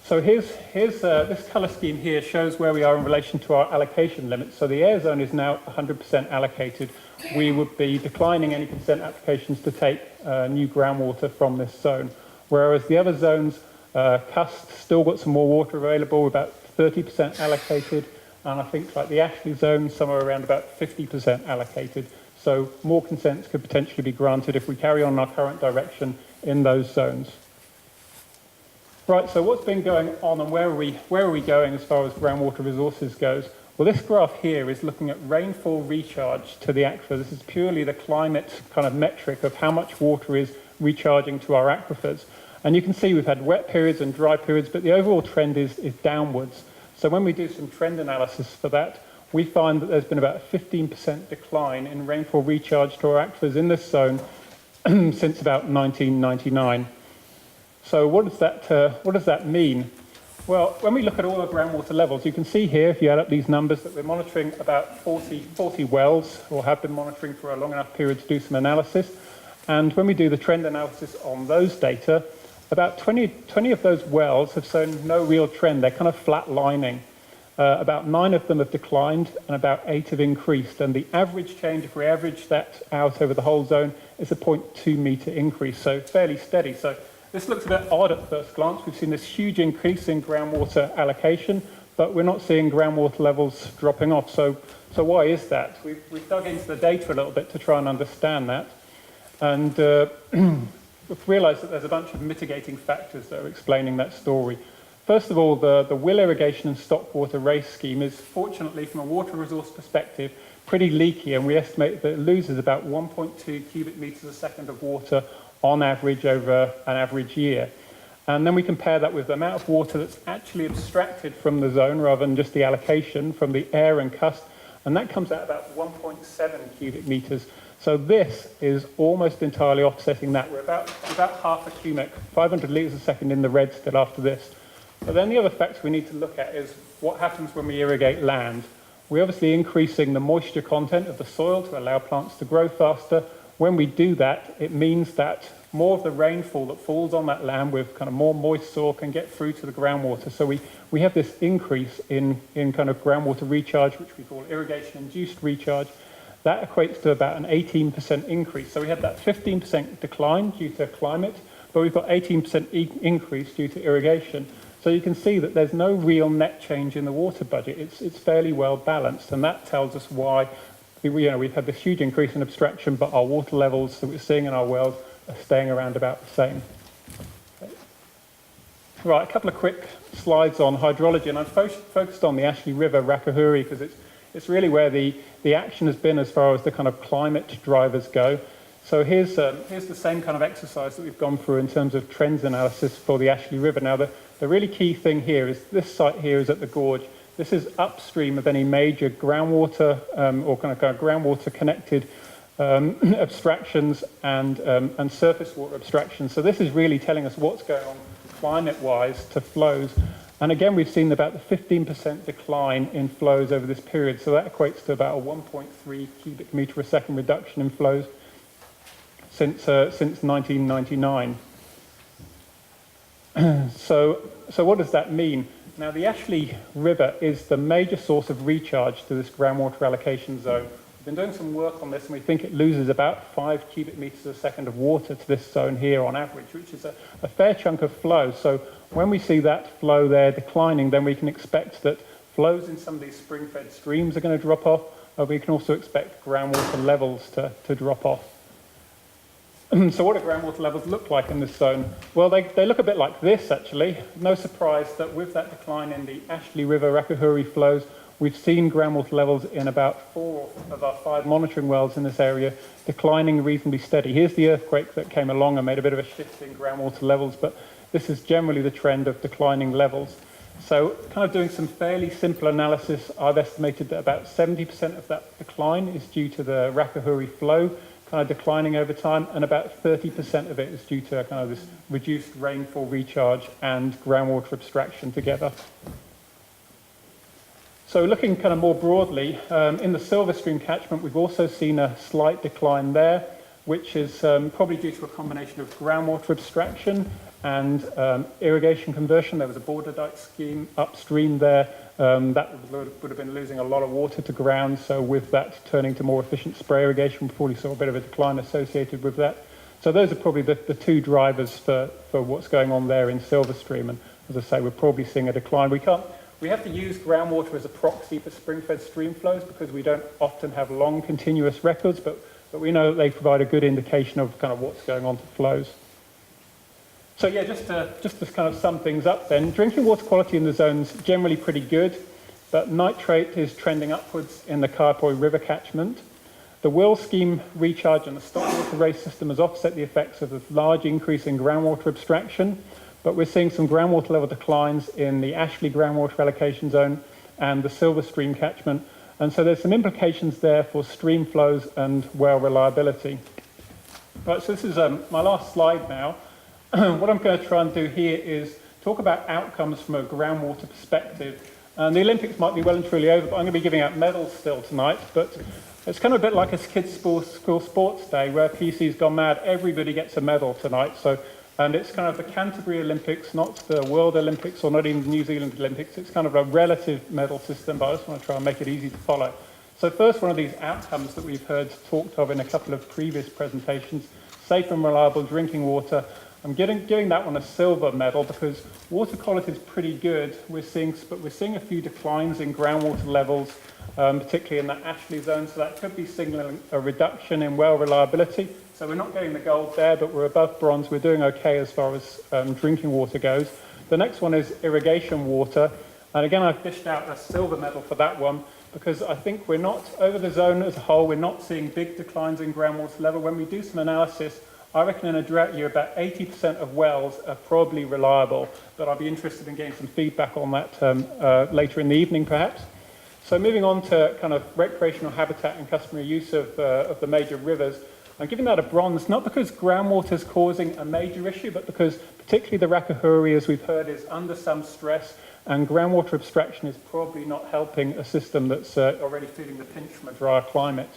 So here's this colour scheme here shows where we are in relation to our allocation limits. So the Aire zone is now 100% allocated. We would be declining any consent applications to take new groundwater from this zone. Whereas the other zones, Cust still got some more water available, about 30% allocated, and I think like the Ashley zone, somewhere around about 50% allocated. So more consents could potentially be granted if we carry on our current direction in those zones. Right, so what's been going on and where are we going as far as groundwater resources goes? Well, this graph here is looking at rainfall recharge to the aquifer. This is purely the climate kind of metric of how much water is recharging to our aquifers. And you can see we've had wet periods and dry periods, but the overall trend is downwards. So when we do some trend analysis for that, we find that there's been about a 15% decline in rainfall recharge to our aquifers in this zone since about 1999. So what does that mean? Well, when we look at all the groundwater levels, you can see here, if you add up these numbers, that we're monitoring about 40 wells, or have been monitoring for a long enough period to do some analysis. And when we do the trend analysis on those data, about 20 of those wells have shown no real trend. They're kind of flat-lining. About 9 of them have declined, and about 8 have increased. And the average change, if we average that out over the whole zone, is a 0.2 metre increase, so fairly steady. So this looks a bit odd at first glance. We've seen this huge increase in groundwater allocation, but we're not seeing groundwater levels dropping off. So why is that? We've dug into the data a little bit to try and understand that. And we've realised that there's a bunch of mitigating factors that are explaining that story. First of all, the Will Irrigation and Stockwater race scheme is, fortunately, from a water resource perspective, pretty leaky, and we estimate that it loses about 1.2 cubic metres a second of water on average over an average year. And then we compare that with the amount of water that's actually abstracted from the zone rather than just the allocation from the Aire and Cust, and that comes out about 1.7 cubic metres. So this is almost entirely offsetting that. We're about half a cubic, 500 litres a second in the red still after this. But then the other factor we need to look at is what happens when we irrigate land. We're obviously increasing the moisture content of the soil to allow plants to grow faster. When we do that, it means that more of the rainfall that falls on that land with kind of more moist soil can get through to the groundwater. So we have this increase in kind of groundwater recharge, which we call irrigation-induced recharge. That equates to about an 18% increase. So we had that 15% decline due to climate, but we've got 18% increase due to irrigation. So you can see that there's no real net change in the water budget. It's fairly well balanced, and that tells us why we've had this huge increase in abstraction, but our water levels that we're seeing in our wells are staying around about the same. Okay. Right, a couple of quick slides on hydrology, and I've focused on the Ashley River, Waimakariri, because it's really where the action has been as far as the kind of climate drivers go. So here's the same kind of exercise that we've gone through in terms of trends analysis for the Ashley River. Now, the really key thing here is this site here is at the gorge. This is upstream of any major groundwater or kind of groundwater connected abstractions and surface water abstractions. So this is really telling us what's going on climate-wise to flows. And again, we've seen about the 15% decline in flows over this period. So that equates to about a 1.3 cubic metre per second reduction in flows since 1999. So what does that mean? Now, the Ashley River is the major source of recharge to this groundwater allocation zone. We've been doing some work on this, and we think it loses about 5 cubic metres a second of water to this zone here on average, which is a fair chunk of flow. So when we see that flow there declining, then we can expect that flows in some of these spring-fed streams are going to drop off, and we can also expect groundwater levels to drop off. So what do groundwater levels look like in this zone? Well, they look a bit like this, actually. No surprise that with that decline in the Ashley River Rakahuri flows, we've seen groundwater levels in about 4 of our 5 monitoring wells in this area declining reasonably steady. Here's the earthquake that came along and made a bit of a shift in groundwater levels, but this is generally the trend of declining levels. So kind of doing some fairly simple analysis, I've estimated that about 70% of that decline is due to the Rakahuri flow kind of declining over time, and about 30% of it is due to kind of this reduced rainfall recharge and groundwater abstraction together. So looking kind of more broadly, in the Silver Stream catchment, we've also seen a slight decline there, which is probably due to a combination of groundwater abstraction and irrigation conversion. There was a border dike scheme upstream there that would have been losing a lot of water to ground. So with that turning to more efficient spray irrigation, we probably saw a bit of a decline associated with that. So those are probably the 2 drivers for what's going on there in Silver Stream. And as I say, we're probably seeing a decline. We have to use groundwater as a proxy for spring-fed stream flows because we don't often have long continuous records, but we know that they provide a good indication of kind of what's going on to flows. So yeah, just to kind of sum things up then, drinking water quality in the zone's generally pretty good, but nitrate is trending upwards in the Kaiapoi River catchment. The Will Scheme recharge and the stockwater race system has offset the effects of a large increase in groundwater abstraction, but we're seeing some groundwater level declines in the Ashley groundwater allocation zone and the Silver Stream catchment. And so there's some implications there for stream flows and well reliability. Right, so this is my last slide now. What I'm going to try and do here is talk about outcomes from a groundwater perspective. And the Olympics might be well and truly over, but I'm going to be giving out medals still tonight. But it's kind of a bit like a kids' school sports day where PC's gone mad. Everybody gets a medal tonight. And it's kind of the Canterbury Olympics, not the World Olympics or not even the New Zealand Olympics. It's kind of a relative medal system, but I just want to try and make it easy to follow. So first, one of these outcomes that we've heard talked of in a couple of previous presentations, safe and reliable drinking water. I'm giving that one a silver medal because water quality is pretty good. But we're seeing a few declines in groundwater levels, particularly in that Ashley zone. So that could be signalling a reduction in well reliability. So we're not getting the gold there, but we're above bronze. We're doing okay as far as drinking water goes. The next one is irrigation water. And again, I've dished out a silver medal for that one because I think we're not, over the zone as a whole, we're not seeing big declines in groundwater level. When we do some analysis, I reckon in a drought year, about 80% of wells are probably reliable, but I'll be interested in getting some feedback on that later in the evening, perhaps. So moving on to kind of recreational habitat and customary use of the major rivers, I'm giving that a bronze, not because groundwater is causing a major issue, but because particularly the Rakahuri, as we've heard, is under some stress, and groundwater abstraction is probably not helping a system that's already feeling the pinch from a drier climate.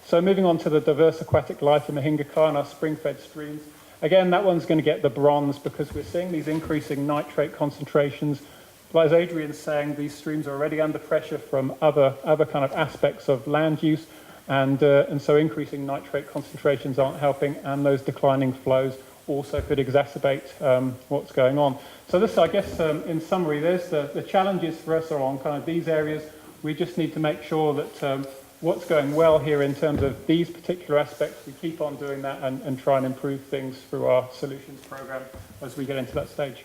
So moving on to the diverse aquatic life in the Hingakai and our spring-fed streams. Again, that one's going to get the bronze because we're seeing these increasing nitrate concentrations. But as Adrian's saying, these streams are already under pressure from other kind of aspects of land use, and so increasing nitrate concentrations aren't helping, and those declining flows also could exacerbate what's going on. So this, I guess, in summary, there's the challenges for us are on kind of these areas. We just need to make sure that what's going well here in terms of these particular aspects, we keep on doing that and try and improve things through our solutions program as we get into that stage.